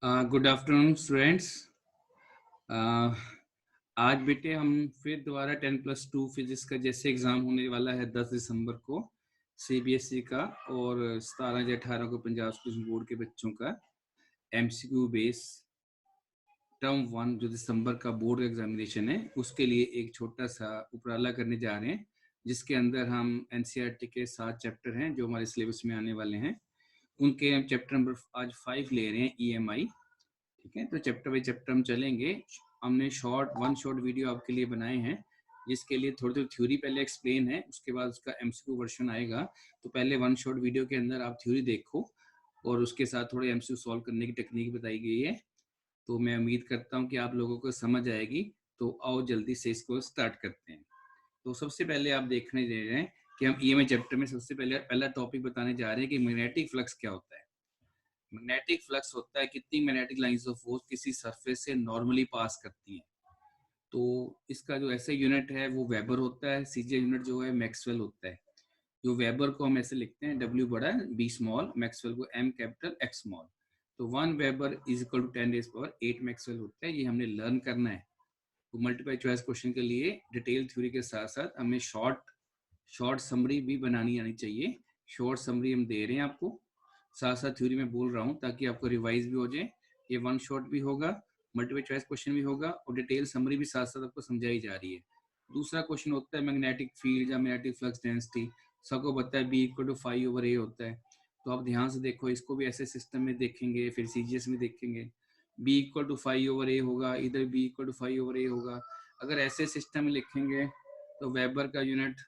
Good afternoon students. आज बेटे हम फिर दोबारा 10+2 फिजिक्स का जैसे एग्ज़ाम होने वाला है 10 दिसंबर को सीबीएसई का और 17 या 18 को पंजाब स्कूल बोर्ड के बच्चों का एमसीक्यू बेस टर्म 1 जो दिसंबर का बोर्ड एग्जामिनेशन है उसके लिए एक छोटा सा उपराला करने जा रहे हैं, जिसके अंदर हम एनसीईआरटी के 7 चैप्टर हैं जो हमारे सिलेबस में आने वाले हैं। उनके हम चैप्टर नंबर आज 5 ले रहे हैं, ईएमआई। ठीक है, तो चैप्टर बाई चैप्टर हम चलेंगे। हमने वन शॉर्ट वीडियो आपके लिए बनाए हैं, जिसके लिए थोड़ी थोड़ी थ्योरी पहले एक्सप्लेन है, उसके बाद उसका एमसीक्यू वर्जन आएगा। तो पहले वन शॉर्ट वीडियो के अंदर आप थ्योरी देखो और उसके साथ थोड़े एमसीक्यू सॉल्व करने की टेक्निक बताई गई है। तो मैं उम्मीद करता हूँ कि आप लोगों को समझ आएगी। तो आओ जल्दी से इसको स्टार्ट करते हैं। तो सबसे पहले आप देखने दे रहे हैं कि हम ईएमआई चैप्टर में सबसे पहला टॉपिक बताने जा रहे हैं कि मैग्नेटिक फ्लक्स क्या होता है। मैग्नेटिक फ्लक्स होता है कितनी मैग्नेटिक लाइंस ऑफ फोर्स किसी सरफेस से नॉर्मली पास करती हैं। तो इसका जो ऐसे यूनिट है वो वेबर होता है, सीजे यूनिट जो है मैक्सवेल होता है। जो वेबर को हम ऐसे लिखते हैं W बड़ा B स्मॉल, मैक्सवेल को M कैपिटल X स्मॉल। तो 1 weber is equal to 10⁻8 maxwell होता है। ये हमने लर्न करना है। तो मल्टीपल चॉइस क्वेश्चन के लिए डिटेल थ्योरी के साथ साथ हमें शॉर्ट समरी भी बनानी आनी चाहिए। शॉर्ट समरी हम दे रहे हैं आपको, साथ साथ थ्योरी में बोल रहा हूँ ताकि आपको रिवाइज भी हो जाए। ये वन शॉट भी होगा, मल्टीपल चॉइस क्वेश्चन भी होगा और डिटेल समरी भी साथ साथ आपको समझाई जा रही है। दूसरा क्वेश्चन होता है मैग्नेटिक फील्ड या मैग्नेटिक फ्लक्स डेंसिटी। सबको पता है B = 5/A होता है। तो आप ध्यान से देखो, इसको भी ऐसे सिस्टम में देखेंगे, फिर सीजीएस में देखेंगे। B = 5/A होगा, इधर B = 5/A होगा। अगर ऐसे सिस्टम में लिखेंगे तो वेबर का यूनिट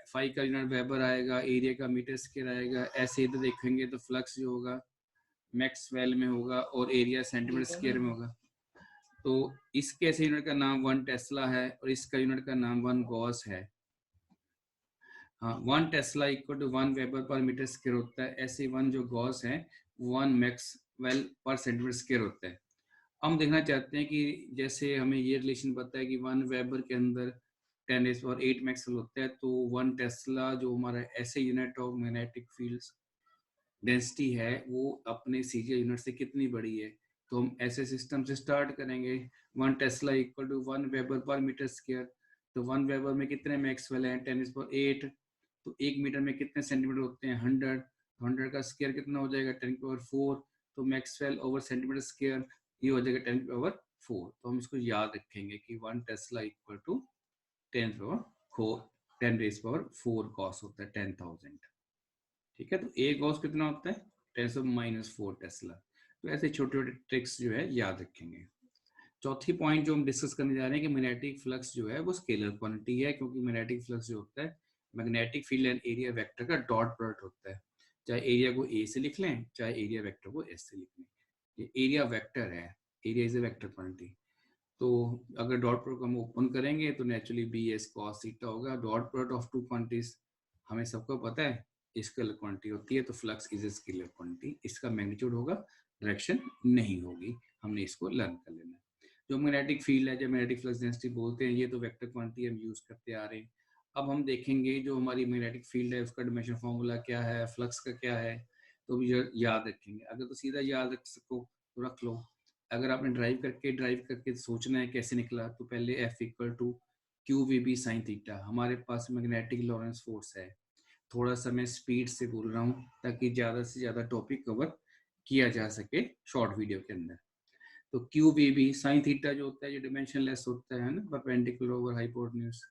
5 का यूनिट वेबर आएगा, एरिया का मीटर स्क्वायर आएगा। ऐसे इधर देखेंगे तो फ्लक्स जो होगा मैक्सवेल में होगा और एरिया सेंटीमीटर स्क्वायर में होगा। तो इसके ऐसे यूनिट का नाम 1 टेस्ला है और इसका यूनिट का नाम 1 गॉस है। हाँ, 1 tesla = 1 weber per metre square होता है। ऐसे 1 जो गॉस है 1 मैक्सवेल पर सेंटीमीटर स्क्वायर होता है। हम देखना चाहते हैं कि जैसे हमें ये रिलेशन पता है कि 1 वेबर के अंदर 10⁸ मैक्सवेल होता है, तो 1 टेस्ला जो हमारा ऐसे unit of magnetic fields density है वो अपने सीजे यूनिट से कितनी बड़ी है। तो हम ऐसे सिस्टम से स्टार्ट करेंगे। 1 tesla = 1 weber per metre square. तो 1 वेबर में कितने मैक्सवेल हैं 10⁸। तो 1 मीटर में कितने सेंटीमीटर होते हैं 100। 100 का स्क्वायर कितना हो जाएगा 10⁴। तो मैक्सवेल ओवर सेंटीमीटर स्क्वायर ये हो जाएगा 10⁴। तो हम इसको याद रखेंगे कि 1 टेस्ला = 10⁴ कॉस होता है 10,000। ठीक है, तो ए गॉस कितना होता है 10⁻⁻4 टेस्ला। तो ऐसे छोटे छोटे ट्रिक्स जो है याद रखेंगे। चौथी पॉइंट जो हम डिस्कस करने जा रहे हैं कि मैग्नेटिक फ्लक्स जो है वो स्केलर क्वांटिटी है, क्योंकि मैग्नेटिक फ्लक्स जो होता है magnetic field and area vector का डॉट प्रोडक्ट होता है। चाहे एरिया को ए से लिख लें, चाहे एरिया वेक्टर को एस से लिख लें। ये एरिया वेक्टर है, area is a vector quantity. तो अगर डॉट प्रोडक्ट हम ओपन करेंगे तो naturally B S cos theta होगा। Dot product of two quantities हमें सबको पता है स्केलर क्वांटिटी होती है। तो flux is a scalar quantity, इसका मैग्नीट्यूड होगा, डायरेक्शन नहीं होगी। हमने इसको लर्न कर लेना है। जो मैग्नेटिक फील्ड है, जो मैग्नेटिक फ्लक्स डेंसिटी बोलते हैं, ये तो वेक्टर क्वांटिटी हम यूज करते आ रहे हैं। अब हम देखेंगे जो हमारी मैग्नेटिक फील्ड है उसका डायमेंशन फार्मूला क्या है, फ्लक्स का क्या है, तो भी याद रखेंगे। अगर तो सीधा याद रख सको तो रख लो। अगर आपने ड्राइव करके सोचना है कैसे निकला, तो पहले F = QVB sin थीटा। हमारे पास मैग्नेटिक लॉरेंस फोर्स है। थोड़ा सा मैं स्पीड से बोल रहा हूँ ताकि ज़्यादा से ज़्यादा टॉपिक कवर किया जा सके शॉर्ट वीडियो के अंदर। तो QVB sin थीटा जो होता है ये डिमेंशनलेस होता है ना, परपेंडिकुलर ओवर हाइपोटेन्यूज।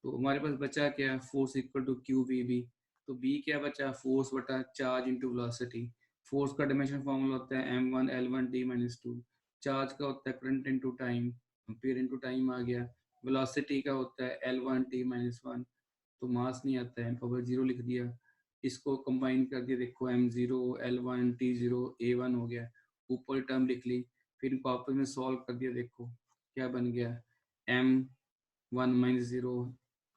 तो हमारे पास बचा क्या, फोर्स = QVB। तो B क्या बचा, फोर्स बटा चार्ज इंटू वेलोसिटी। फोर्स का डायमेंशन फॉर्मूला होता है m1L1t-2। चार्ज का होता है current into time, ampere into time आ गया। वेलोसिटी का होता है L1t-1। तो मास नहीं आता है, पावर 0 लिख दिया। इसको कंबाइन कर दिया, देखो m0 L1 t0 A1 हो गया। ऊपर टर्म लिख ली, फिर इनको आपस में सॉल्व कर दिया, देखो क्या बन गया m1 - 0,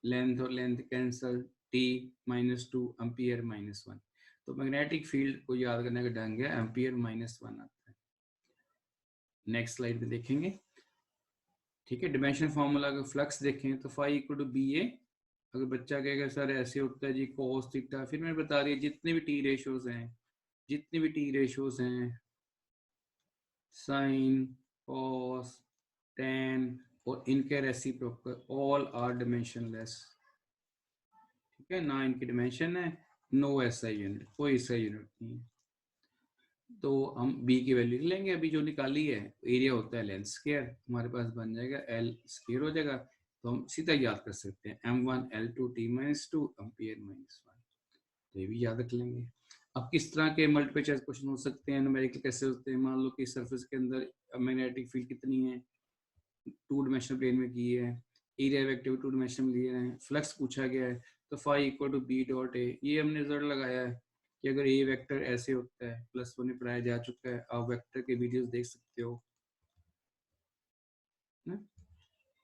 लेंथ और लेंथ कैंसल, t-2 एम्पियर -1। तो मैग्नेटिक फील्ड को याद करने का ढंग है एम्पियर -1 आता है। नेक्स्ट स्लाइड में देखेंगे। ठीक है, डिमेंशन फार्मूला का फ्लक्स देखें तो फाई = BA। अगर बच्चा कहेगा सर ऐसे होता है जी cos थीटा, फिर मैंने बता दिया जितने भी टी रेशियोज हैं साइन, कॉस, tan और इनके रेसिप्रोकल ऑल आर डायमेंशनलेस। ठीक है ना, इनकी डायमेंशन है, नो ऐसा यूनिट, कोई ऐसा यूनिट नहीं है। तो हम b की वैल्यू लिख लेंगे, अभी जो निकाली है एरिया होता है लेंथ स्क्वायर, हमारे पास बन जाएगा l स्क्वायर हो जाएगा। तो हम सीधा याद कर सकते हैं m1 l2 t-2 एम्पियर -1, तो ये भी याद रख लेंगे। अब किस तरह के मल्टीपल चॉइस क्वेश्चन हो सकते हैं, न्यूमेरिकल कैसे होते हैं, मान लो कि सरफेस के अंदर मैग्नेटिक फील्ड कितनी है, 2 डायमेंशनल प्लेन में की है, एरिया वेक्टर 2 डायमेंशन में लिए हैं, फ्लक्स पूछा गया है, तो phi equal to B dot A, ये हमने रिजल्ट लगाया है कि अगर ए वेक्टर ऐसे होता है, +1 में पढ़ाया जा चुका है, आप वेक्टर के वीडियोस देख सकते हो ना।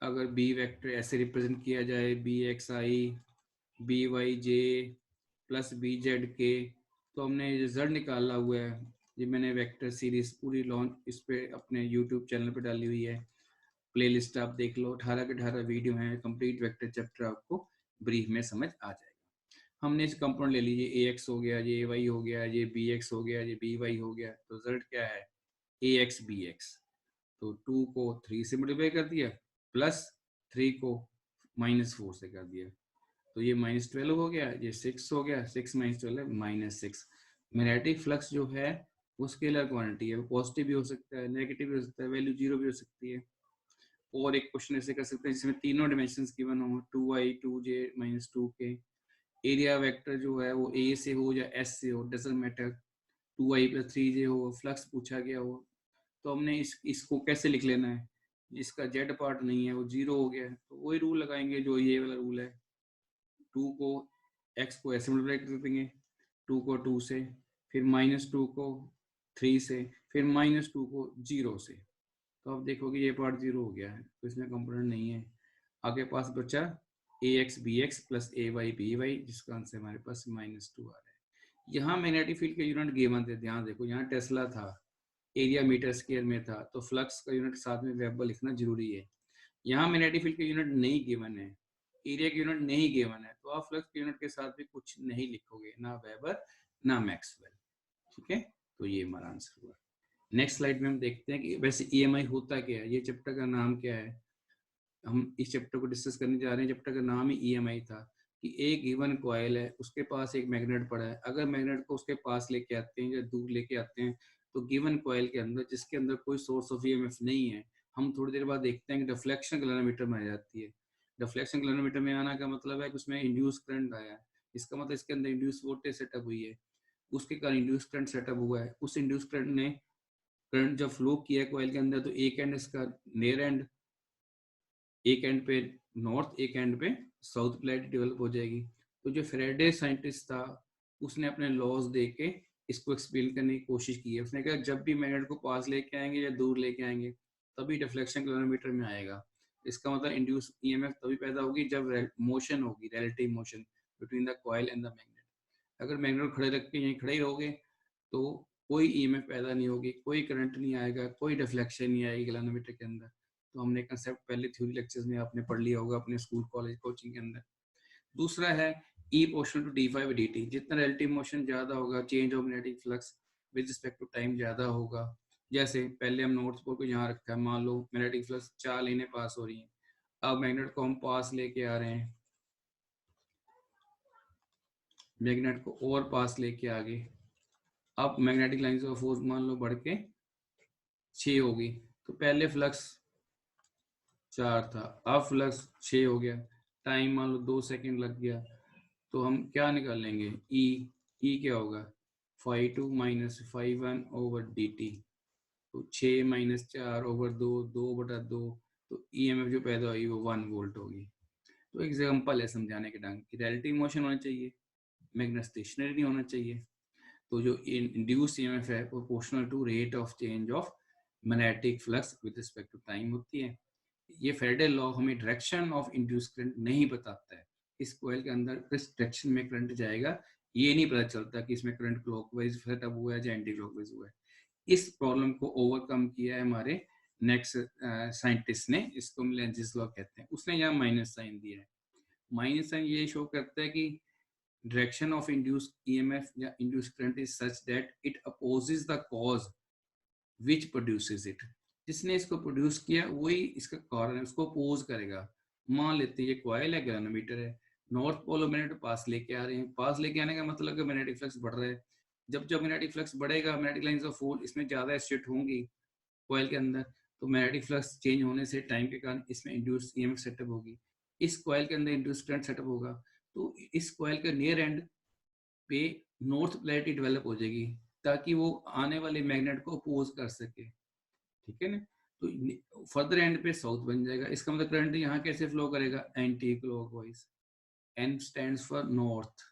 अगर बी वेक्टर ऐसे रिप्रेजेंट किया जाए, बी एक्स आई बी वाई जे प्लस बी जेड के, तो हमने रिजल्ट निकाला हुआ है, ये मैंने वेक्टर सीरीज पूरी लॉन्च इस पे अपने यूट्यूब चैनल पे डाली हुई है, प्लेलिस्ट आप देख लो, 18 के 18 वीडियो हैं, कंप्लीट वेक्टर चैप्टर आपको ब्रीफ में समझ आ जाएगा। हमने इस कंपाउंड ले लीजिए, ए एक्स हो गया, ये वाई हो गया, ये बी एक्स हो गया, ये बी वाई हो गया, तो रिजल्ट क्या है, ए एक्स बी एक्स। तो 2 को 3 से मल्टीप्लाई कर दिया, प्लस 3 को -4 से कर दिया, तो ये -12 हो गया, ये 6 हो गया, 6 -12 -6। मैग्नेटिक फ्लक्स जो है वो स्केलर क्वांटिटी है, वो पॉजिटिव भी हो सकता है, नेगेटिव भी हो सकता है, वैल्यू 0 भी हो सकती है। और एक क्वेश्चन ऐसे कर सकते हैं जिसमें तीनों डायमेंशंस गिवन हो, 2i 2j -2k, area vector जो है वो ए से हो या एस से हो, डजंट मैटर, 2i + 3j हो, फ्लक्स पूछा गया हो, तो हमने इसको कैसे लिख लेना है, जिसका जेड पार्ट नहीं है वो 0 हो गया है, तो वही रूल लगाएंगे जो ये वाला रूल है, 2 को x को ऐसे मल्टीप्लाई कर देंगे, 2 को 2 से, फिर -2 को 3 से, फिर -2 को 0 से, तो आप देखोगे ये पार्ट 0 हो गया है, तो इसमें कंपोनेंट नहीं है। आगे पास बचा ए एक्स बी एक्स प्लस ए वाई बी वाई, जिसका आंसर हमारे पास -2 आ रहा है। यहाँ मैग्नेटिक फील्ड के यूनिट गिवन थे, ध्यान देखो, यहाँ टेस्ला था, एरिया मीटर स्क्वायर में था, तो फ्लक्स का यूनिट साथ में वेबर लिखना जरूरी है। यहाँ मैग्नेटिक फील्ड के यूनिट नहीं गिवन है, एरिया के यूनिट नहीं गिवन है, तो आप फ्लक्स के यूनिट के साथ भी कुछ नहीं लिखोगे, ना वेबर ना मैक्सवेल। ठीक है, तो ये हमारा आंसर हुआ। नेक्स्ट स्लाइड में हम देखते हैं कि वैसे ईएमआई होता क्या है, ये चैप्टर का नाम क्या है, हम इस चैप्टर को डिस्कस करने जा रहे हैं, चैप्टर का नाम ही ईएमआई था, कि एक गिवन कॉइल है, उसके पास एक मैग्नेट पड़ा है, अगर मैग्नेट को उसके पास लेके आते हैं या दूर लेके आते हैं, तो गिवन कॉइल के अंदर, जिसके अंदर कोई सोर्स ऑफ ईएमएफ नहीं है, हम थोड़ी देर बाद देखते हैं कि डिफ्लेक्शन कैलोरीमीटर में आ जाती है। डिफ्लेक्शन कैलोरीमीटर में आना का मतलब है कि उसमें इंड्यूस करंट आया है, इसका मतलब इसके अंदर इंड्यूस वोल्टेज सेटअप हुई है, उसके कारण इंड्यूस करंट सेटअप हुआ है, उस इंड्यूस करंट ने करंट जब फ्लो किया कॉइल के अंदर, तो एक एंड इसका नियर एंड, एक एंड पे नॉर्थ, एक एंड पे साउथ पोलैरिटी डेवलप हो जाएगी। तो जो फेराडे साइंटिस्ट था, उसने अपने लॉज दे के इसको एक्सप्लेन करने की कोशिश की है। उसने कहा जब भी मैग्नेट को पास लेके आएंगे या दूर लेके आएंगे, तभी डिफ्लेक्शन किलोमीटर में आएगा। इसका मतलब इंड्यूस ईएमएफ तभी पैदा होगी जब मोशन होगी, relative motion between the coil and the magnet. अगर मैग्नेट खड़े रख के यहीं खड़े ही रहोगे, तो कोई ईएमएफ पैदा नहीं होगी, कोई करंट नहीं आएगा, कोई डिफ्लेक्शन नहीं आएगी गैल्वेनोमीटर के अंदर। तो हमने कंसेप्ट पहले थ्योरी लेक्चर्स में आपने पढ़ लिया होगा अपने स्कूल कॉलेज कोचिंग के अंदर। दूसरा है ई पोर्शन टू डी5 dt, जितना रिलेटिव मोशन ज्यादा होगा, change of magnetic flux with respect to time ज्यादा होगा। जैसे पहले हम नॉर्थ पोल को यहाँ रखा है, मान लो मैग्नेटिक फ्लक्स 4 लाइनें पास हो रही हैं, अब मैग्नेट को हम पास लेके आ रहे हैं, मैग्नेट को और पास लेके आगे, अब मैग्नेटिक लाइन ऑफ फोर्स मान लो बढ़ के 6 होगी, तो पहले फ्लक्स 4 था, अब फ्लक्स 6 हो गया, टाइम मान लो 2 सेकंड लग गया, तो हम क्या निकालेंगे, ई क्या होगा, φ2 - φ1 ओवर dt, तो 6 - 4 ओवर 2, 2/2, तो ईएमएफ जो पैदा हुई वो 1 वोल्ट होगी। तो एग्जाम्पल है समझाने के ढंग की, रिलेटिव मोशन होना चाहिए, मैग्नेट स्टेशनरी नहीं होना चाहिए। तो जो इंड्यूस ईएमएफ है proportional to rate of change of magnetic flux with respect to time होती है। ये फेराडे लॉ हमें डायरेक्शन ऑफ इंड्यूस करंट नहीं बताता है, इस कॉइल के अंदर किस डायरेक्शन में करंट जाएगा ये नहीं पता चलता कि इसमें करंट क्लॉकवाइज सेटअप हुआ है या एंटी क्लॉकवाइज हुआ है। इस प्रॉब्लम को ओवरकम किया है हमारे नेक्स्ट साइंटिस्ट ने, इसको लेंजिस लॉ कहते हैं। उसने यहाँ माइनस साइन दिया है, माइनस साइन ये शो करता है कि direction of induced EMF या induced current is such that it opposes the cause which produces it, जिसने इसको प्रोड्यूस किया वही इसका कारण है, उसको अपोज करेगा। मान लेते हैं ये कॉइल है, गैल्वेनोमीटर है, नॉर्थ पोल मैग्नेट पास लेके आ रहे हैं। पास लेके आने का मतलब है मैग्नेटिक फ्लक्स बढ़ रहा है। जब जब मैग्नेटिक फ्लक्स बढ़ेगा, मैग्नेटिक लाइंस ऑफ फोर्स इसमें ज्यादा एस्टेट होंगी कॉइल के अंदर, तो मैग्नेटिक फ्लक्स चेंज होने से टाइम के कारण इसमें इंड्यूस ईएमएफ सेटअप होगी, इस कॉइल के अंदर इंड्यूस करंट सेटअप होगा। तो इस कॉइल के नियर एंड पे नॉर्थ पोलैरिटी डेवलप हो जाएगी ताकि वो आने वाले मैग्नेट को अपोज कर सके, ठीक है ना। तो फर्दर एंड पे साउथ बन जाएगा। इसका मतलब करंट यहाँ कैसे फ्लो करेगा, anti clockwise. N stands for north,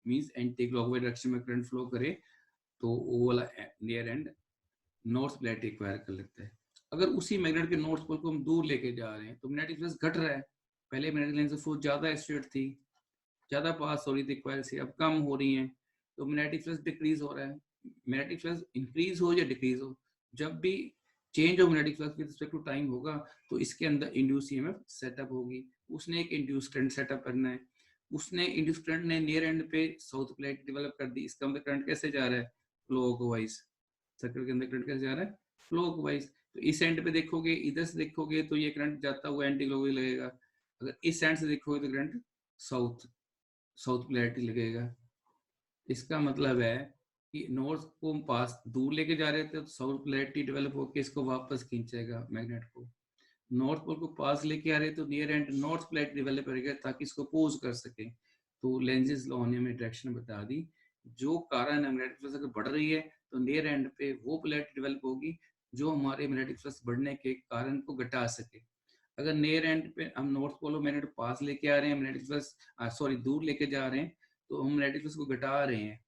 means anti clockwise direction में करंट फ्लो करे तो वो वाला near end north polarity acquire कर लेता है। अगर उसी मैग्नेट के नॉर्थ पोल को हम दूर लेके जा रहे हैं तो मैग्नेटिक फ्लक्स घट रहा है। पहले मैग्नेटिक लाइन ऑफ फोर्स ज्यादा स्ट्रेट थी, ज्यादा पास हो रही थी कॉइल से, अब कम हो रही है, तो मैग्नेटिक फ्लक्स डिक्रीज हो रहा है। मैग्नेटिक फ्लक्स इंक्रीज हो या डिक्रीज हो, जब भी change of magnetic flux with respect to time होगा तो इसके अंदर इंड्यूस ईएमएफ सेटअप होगी। उसने एक इंड्यूस करंट सेटअप करना है। उसने इंड्यूस करंट ने नियर एंड पे साउथ पोलैरिटी डेवलप कर दी। इसका मतलब करंट कैसे जा रहा है, क्लॉकवाइज। सर्किट के अंदर करंट कैसे जा रहा है, क्लॉकवाइज। तो इस एंड पे देखोगे, इधर से देखोगे तो ये करंट जाता हुआ एंटी क्लॉकवाइज लगेगा। अगर इस एंड से देखोगे तो करंट साउथ साउथ पोलैरिटी लगेगा। इसका मतलब है कि नॉर्थ को हम पास दूर लेके जा रहे थे तो साउथ पोलैरिटी डेवलप होकर इसको वापस खींचेगा मैग्नेट को। नॉर्थ पोल को पास लेके आ रहे तो near end north polarity develop करेगा ताकि इसको अपोज कर सके। तो लेंजेस लॉ ने हमें डायरेक्शन बता दी। जो कारण है मैग्नेटिक फ्लक्स अगर बढ़ रही है तो नियर एंड पे वो पोलैरिटी डेवलप होगी जो हमारे मैग्नेटिक फ्लक्स बढ़ने के कारण को घटा सके। अगर नियर एंड पे हम नॉर्थ पोल मैग्नेट पास लेके आ रहे हैं, मैग्नेटिक फ्लक्स सॉरी दूर लेके जा रहे हैं, तो हम मैग्नेटिक फ्लक्स को घटा रहे हैं।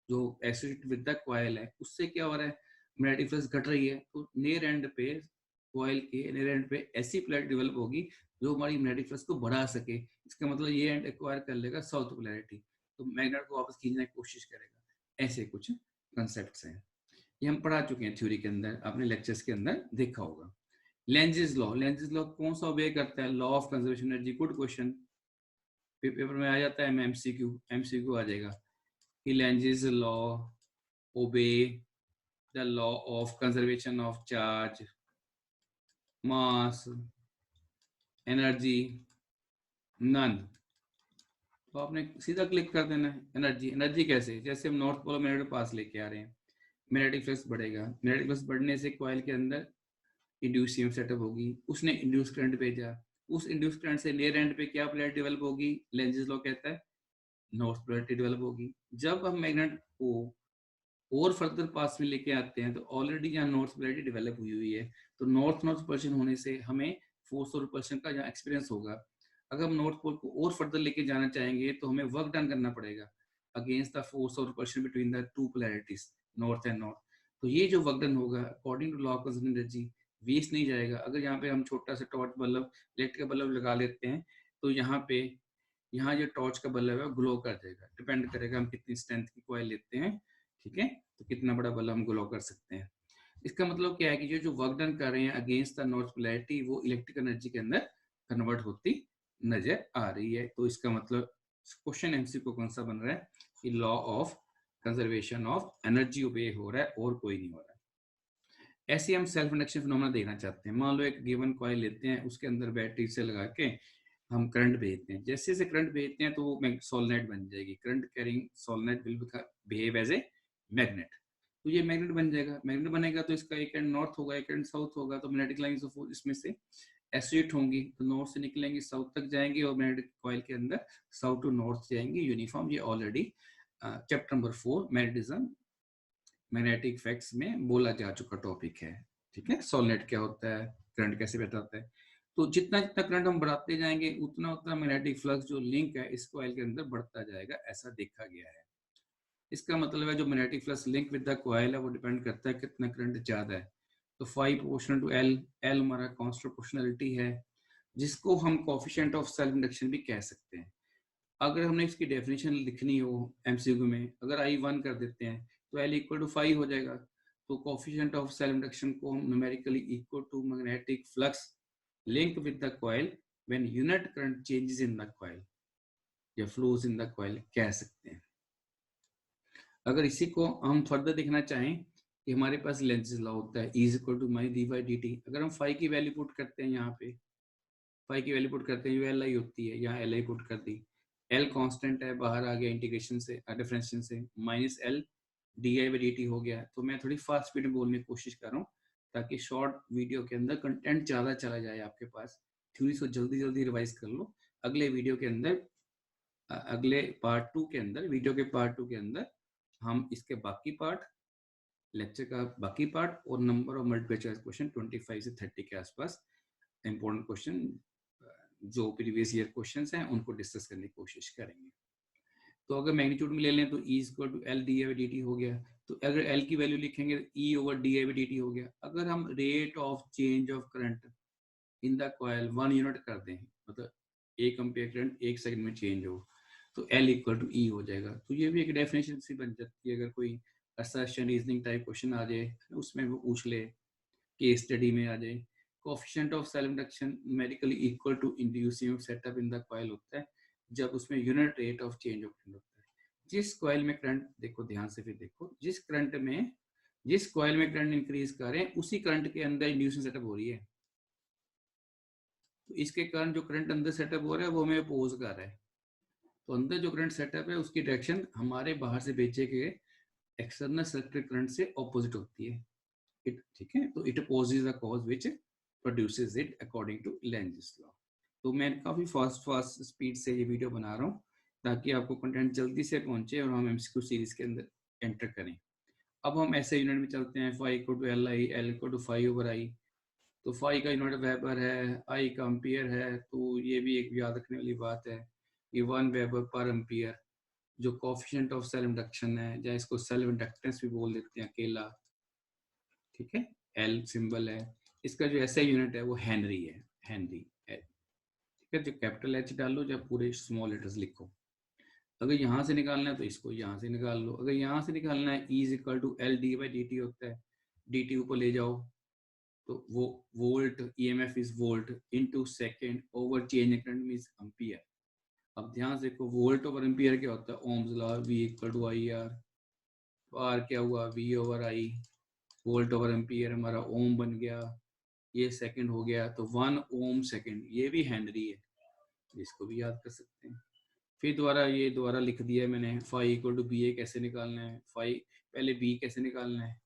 जो एसोसिएटेड विद द कॉइल है उससे क्या हो रहा है, मैग्नेटिक फ्लक्स घट रही है। तो नियर एंड पे कॉइल के नियर एंड पे ऐसी पोलैरिटी डेवलप होगी जो हमारी मैग्नेटिक फ्लक्स को बढ़ा सके। इसका मतलब ये एंड एक्वायर कर लेगा साउथ पोलैरिटी, तो मैग्नेट को वापस खींचने की कोशिश करेगा। ऐसे कुछ कंसेप्ट हैं, ये हम पढ़ा चुके हैं थ्योरी के अंदर, आपने लेक्चर्स के अंदर देखा होगा। लेंजेस लॉ, लेंजेस लॉ कौन सा ओबे करता है, law of conservation energy. Good question, paper में आ जाता है, एमसीक्यू आ जाएगा कि Lenz's law obey the law of conservation of charge, mass, energy, none. तो आपने सीधा क्लिक कर देना है। एनर्जी, एनर्जी कैसे, जैसे हम नॉर्थ पोल मैग्नेट पास लेके आ रहे हैं, मैग्नेटिक फ्लक्स बढ़ेगा, मैग्नेटिक फ्लक्स बढ़ने से कॉइल के अंदर इंड्यूस ईएमएफ सेटअप होगी। उसने इंड्यूस करंट भेजा, उस इंड्यूस करंट से नियर एंड पे क्या पोलैरिटी डेवलप होगी, लेंजेस लॉ कहता है नॉर्थ पोलैरिटी डेवलप होगी। जब हम मैग्नेट को और फर्दर पास में लेके आते हैं तो ऑलरेडी यहाँ नॉर्थ पोलैरिटी डेवलप हुई हुई है, तो नॉर्थ नॉर्थ पोलशन होने से हमें फोर्स और रिपल्शन का यहाँ एक्सपीरियंस होगा। अगर हम नॉर्थ पोल को और फर्दर लेके जाना चाहेंगे तो हमें वर्क डन करना पड़ेगा अगेंस्ट द फोर्स और repulsion between the two polarities north and north. तो ये जो वर्क डन होगा according to law of conservation energy waste नहीं जाएगा। अगर यहाँ पे हम छोटा सा टॉर्च बल्ब, इलेक्ट्रिक बल्ब लगा लेते हैं तो यहाँ जो टॉर्च का बल्ब है ग्लो कर देगा। डिपेंड करेगा हम कितनी स्ट्रेंथ की कॉइल लेते हैं, ठीक है, तो कितना बड़ा बल्ब हम ग्लो कर सकते हैं। इसका मतलब क्या है कि जो वर्क डन कर रहे हैं अगेंस्ट द नॉर्थ पोलैरिटी वो इलेक्ट्रिक एनर्जी के अंदर कन्वर्ट होती नजर आ रही है। तो इसका मतलब क्वेश्चन एमसीक्यू कौन सा बन रहा है कि law of conservation of energy obey हो रहा है और कोई नहीं हो रहा है। ऐसे हम सेल्फ इंडक्शन फिनोमेना देखना चाहते हैं। मान लो एक गिवन कॉइल लेते हैं, उसके अंदर बैटरी से लगा के हम करंट भेजते हैं। जैसे जैसे करंट भेजते हैं तो वो सोलनेट बन जाएगी। Current carrying solenoid will behave as a magnet. तो ये मैग्नेट बन जाएगा। मैग्नेट बनेगा तो इसका एक एंड नॉर्थ होगा, एक एंड साउथ होगा। तो मैग्नेटिक लाइंस ऑफ इसमें से एसोसिएट होंगी, तो नॉर्थ से निकलेंगी साउथ तक जाएंगी और मैग्नेटिक कॉइल के अंदर साउथ टू नॉर्थ जाएंगी यूनिफॉर्म। ये already chapter number 4 magnetism magnetic effects में बोला जा चुका टॉपिक है, ठीक है। सोलनेट क्या होता है, करंट कैसे बहता होता है। तो जितना जितना करंट हम बढ़ाते जाएंगे उतना उतना मैग्नेटिक फ्लक्स जो लिंक है इस कॉइल के अंदर बढ़ता जाएगा, ऐसा देखा गया है। इसका मतलब है जो magnetic flux link with the coil है वो डिपेंड करता है कितना करंट ज्यादा है। तो 5 प्रोपोर्शनल टू एल, एल हमारा कांस्टेंट प्रोपोर्शनलिटी है जिसको हम कोएफिशिएंट ऑफ सेल्फ इंडक्शन भी कह सकते हैं। अगर हमने इसकी डेफिनेशन लिखनी हो एमसीक्यू में, अगर आई 1 कर देते हैं तो एल इक्वल टू 5 हो जाएगा। तो कोएफिशिएंट ऑफ सेल्फ इंडक्शन को हम numerically equal to magnetic flux link with the coil when unit current changes in the coil या फ्लोज इन द कॉइल कह सकते हैं। अगर इसी को हम फर्दर देखना चाहें कि हमारे पास लेंसेज लॉ होता है is equal to my d by d t. अगर हम फाई की वैल्यू पुट करते हैं, यहाँ पे फाई की वैल्यू पुट करते हैं, जो एल आई होती है, यहाँ एल आई पुट कर दी, एल कांस्टेंट है, बाहर आ गया इंटीग्रेशन से, डिफरेंशिएशन से, minus L d I by d t हो गया। तो मैं थोड़ी फास्ट स्पीड में बोलने की कोशिश कर रहा हूँ ताकि शॉर्ट वीडियो के अंदर कंटेंट ज़्यादा चला जाए आपके पास। थ्योरी को जल्दी जल्दी रिवाइज कर लो। अगले वीडियो के अंदर, अगले पार्ट 2 के अंदर, वीडियो के पार्ट 2 के अंदर हम इसके बाकी पार्ट, लेक्चर का बाकी पार्ट और number of multiple choice question 25 से 30 के आसपास इंपॉर्टेंट क्वेश्चन जो प्रीवियस ईयर क्वेश्चंस हैं उनको डिस्कस करने की कोशिश करेंगे। तो अगर मैग्नीट्यूड में ले लें तो E equal to L d I d t हो गया। तो अगर एल की वैल्यू लिखेंगे E over d I d t हो गया। अगर हम rate of change of current in the coil 1 unit कर दें, मतलब 1 एम्पीयर करंट 1 सेकंड में चेंज हो, तो एल इक्वल टू ई हो जाएगा। तो ये भी एक डेफिनेशन सी बन जाती है। अगर कोई असर्शन रीजनिंग टाइप क्वेश्चन आ जाए उसमें वो पूछ ले, केस स्टडी में आ जाए, coefficient of self induction numerically equal to inducing setup in the coil होता है जब उसमें unit rate of change of current होता है। जिस कॉइल में करंट, देखो ध्यान से फिर देखो, जिस कॉइल में करंट इंक्रीज कर रहे हैं उसी करंट के अंदर इंड्यूसिंग सेटअप हो रही है। तो इसके कारण जो करंट अंदर सेटअप हो रहा है वो हमें अपोज कर रहा है। तो अंदर जो करंट सेटअप है उसकी डायरेक्शन हमारे बाहर से भेजे गए एक्सटर्नल सर्किट करंट से ऑपोजिट होती है। ठीक है, तो it opposes the cause which produces it according to Lenz law. तो मैं काफ़ी फास्ट स्पीड से ये वीडियो बना रहा हूँ ताकि आपको कंटेंट जल्दी से पहुंचे और हम एमसीक्यू सीरीज के अंदर एंटर करें। अब हम ऐसे यूनिट में चलते हैं, phi equal to L I, L equal to phi over I. तो फाई का यूनिट वेबर है, आई का एम्पियर है, तो ये भी एक याद रखने वाली बात है, ये 1 वेबर पर एम्पियर। जो कोएफिशिएंट ऑफ सेल्फ इंडक्शन है, या इसको सेल्फ इंडक्टेंस भी बोल देते हैं अकेला, ठीक है, एल सिंबल है। इसका जो ऐसा यूनिट है वो हेनरी है, हेनरी, ठीक है। जो कैपिटल एच डालो, या पूरे स्मॉल लेटर्स लिखो। अगर यहाँ से निकालना है तो इसको यहाँ से निकाल लो। अगर यहाँ से निकालना है E is equal to L d by d t होता है, डी टी ऊपर ले जाओ तो वो volt, E M F is volt into second over change current means ampere. अब ध्यान से देखो, वोल्ट ओवर एम्पियर क्या होता है, Ohm's law, V equal to I R. तो आर क्या हुआ, V over I, volt over ampere हमारा ओम बन गया, ये सेकंड हो गया, तो 1 ओम सेकंड, ये भी हेनरी है, इसको भी याद कर सकते हैं। फिर दोबारा लिख दिया है मैंने, फाई इक्वल टू बी ए कैसे निकालना है, फाई पहले बी कैसे निकालना है,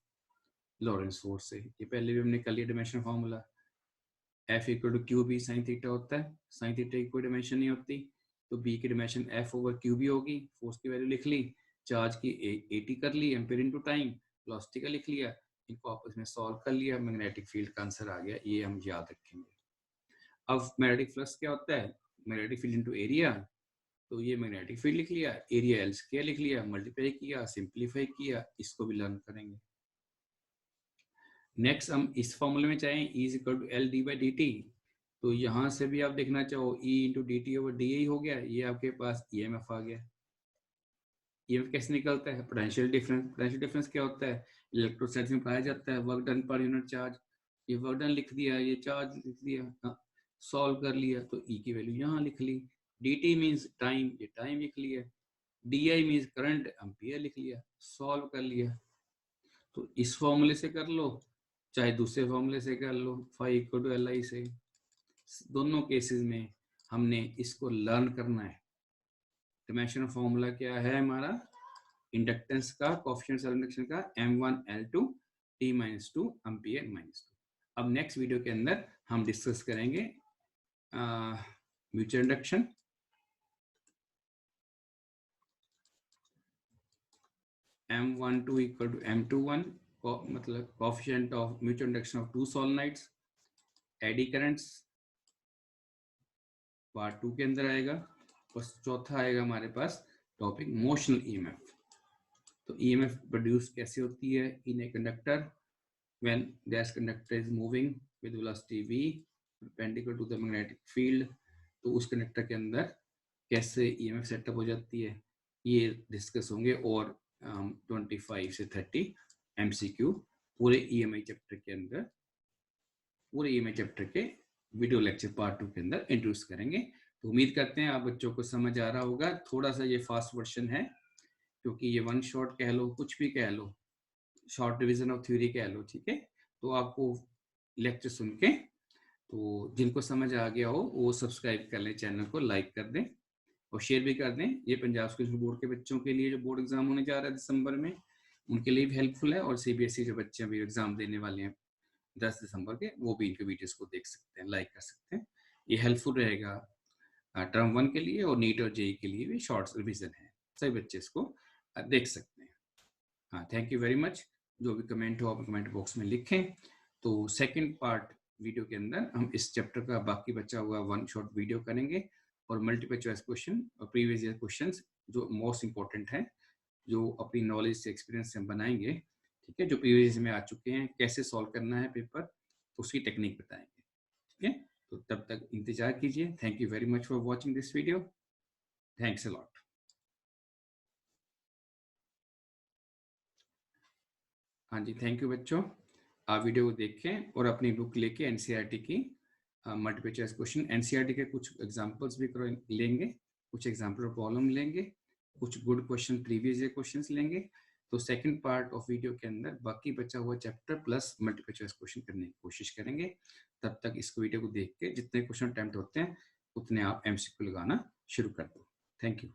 लॉरेंस फोर्स से। ये पहले भी हमने कर लिया dimension formula, F equal to q B sine theta होता है, साइन थीटा की कोई डायमेंशन नहीं होती, तो बी की dimension F over q B होगी। फोर्स की वैल्यू लिख ली, चार्ज की एटी कर ली, एम्पीयर इनटू टाइम, वेलोसिटी का लिख लिया, इनको आपस में सॉल्व कर लिया, मैग्नेटिक फील्ड का आंसर आ गया। ये हम याद रखेंगे। अब मैग्नेटिक फ्लक्स क्या होता है, मैग्नेटिक फील्ड इनटू एरिया। तो ये मैग्नेटिक फील्ड लिख लिया, एरिया एल स्क्वायर लिख लिया, मल्टीप्लाई किया, सिंप्लीफाई किया, इसको भी लर्न करेंगे। नेक्स्ट हम इस फॉर्मूले में चाहें E is equal to L d by d t, तो यहाँ से भी आप देखना चाहो E into d t over d I हो गया, ये आपके पास ई एम एफ आ गया। ई एम एफ कैसे निकलता है, पोटेंशियल डिफरेंस। पोटेंशियल डिफरेंस क्या होता है, इलेक्ट्रोस्टैटिक्स में पाया जाता है, work done per unit charge. ये वर्क डन लिख दिया, ये चार्ज लिख दिया, सॉल्व कर लिया, तो ई की वैल्यू यहाँ लिख ली। डी टी मीन्स टाइम, ये टाइम लिख लिया। D I means current, ampere लिख लिया, सॉल्व कर लिया। तो इस फॉर्मूले से कर लो, चाहे दूसरे फॉर्मूले से कर लो, phi equal to L I से। दोनों केसेस में हमने इसको लर्न करना है। डायमेंशन फॉर्मूला क्या है हमारा, इंडक्टेंस का, कोएफिशिएंट सेल्फ इंडक्शन का, M1L2 T-2 एम्पियर -2। अब नेक्स्ट वीडियो के अंदर हम डिस्कस करेंगे mutual induction, M12 equal to M21, मतलब coefficient of mutual induction of 2 solenoids, eddy currents part 2 के अंदर आएगा। और चौथा आएगा हमारे पास टॉपिक मोशनल ईएमएफ। तो ईएमएफ प्रोड्यूस कैसे होती है in a conductor when gas conductor is moving with velocity v perpendicular to the magnetic field. तो उस कंडक्टर के अंदर कैसे ईएमएफ सेटअप हो जाती है, ये डिस्कस होंगे। और 25 से 30 एमसीक्यू पूरे ईएमआई चैप्टर के अंदर, पूरे ईएमआई चैप्टर के वीडियो लेक्चर पार्ट 2 के अंदर इंट्रोड्यूस करेंगे। तो उम्मीद करते हैं आप बच्चों को समझ आ रहा होगा। थोड़ा सा ये फास्ट वर्जन है क्योंकि ये वन शॉट कह लो, कुछ भी कह लो, शॉर्ट रिवीजन ऑफ थ्योरी कह लो, ठीक है। तो आपको लेक्चर सुन के, तो जिनको समझ आ गया हो वो सब्सक्राइब कर लें, चैनल को लाइक कर दें और शेयर भी कर दें। ये पंजाब स्कूल बोर्ड के बच्चों के लिए जो बोर्ड एग्जाम होने जा रहा है दिसंबर में, उनके लिए भी हेल्पफुल है, और सीबीएसई जो बच्चे अभी एग्जाम देने वाले हैं 10 दिसंबर के, वो भी इनके वीडियोस को देख सकते हैं, लाइक कर सकते हैं। ये हेल्पफुल रहेगा टर्म 1 के लिए, और नीट और जेई के लिए भी शॉर्ट्स रिविजन है, सभी बच्चे इसको देख सकते हैं। हाँ, थैंक यू वेरी मच। जो भी कमेंट हो आप कमेंट बॉक्स में लिखें। तो सेकंड पार्ट वीडियो के अंदर हम इस चैप्टर का बाकी बचा हुआ 1 शॉर्ट वीडियो करेंगे, और मल्टीपल चॉइस क्वेश्चन और प्रीवियस ईयर क्वेश्चंस जो मोस्ट इंपॉर्टेंट है, जो अपनी नॉलेज से एक्सपीरियंस से हम बनाएंगे, ठीक है, जो प्रीवियस में आ चुके हैं, कैसे सॉल्व करना है पेपर, तो उसकी टेक्निक बताएंगे, ठीक है। तो तब तक इंतजार कीजिए। Thank you very much for watching this video. Thanks a lot. हाँ जी, थैंक यू बच्चों। आप वीडियो को देखें और अपनी बुक लेके एनसीईआरटी की मल्टीपल चॉइस क्वेश्चन, एनसीईआरटी के कुछ एग्जांपल्स भी लेंगे, कुछ एग्जांपल और प्रॉब्लम लेंगे, कुछ good question previous year questions लेंगे। तो सेकंड पार्ट ऑफ वीडियो के अंदर बाकी बचा हुआ chapter plus multiple choice question करने की कोशिश करेंगे। तब तक इस वीडियो को देख के जितने क्वेश्चन अटेम्प्ट होते हैं उतने आप एमसीक्यू लगाना शुरू कर दो। Thank you.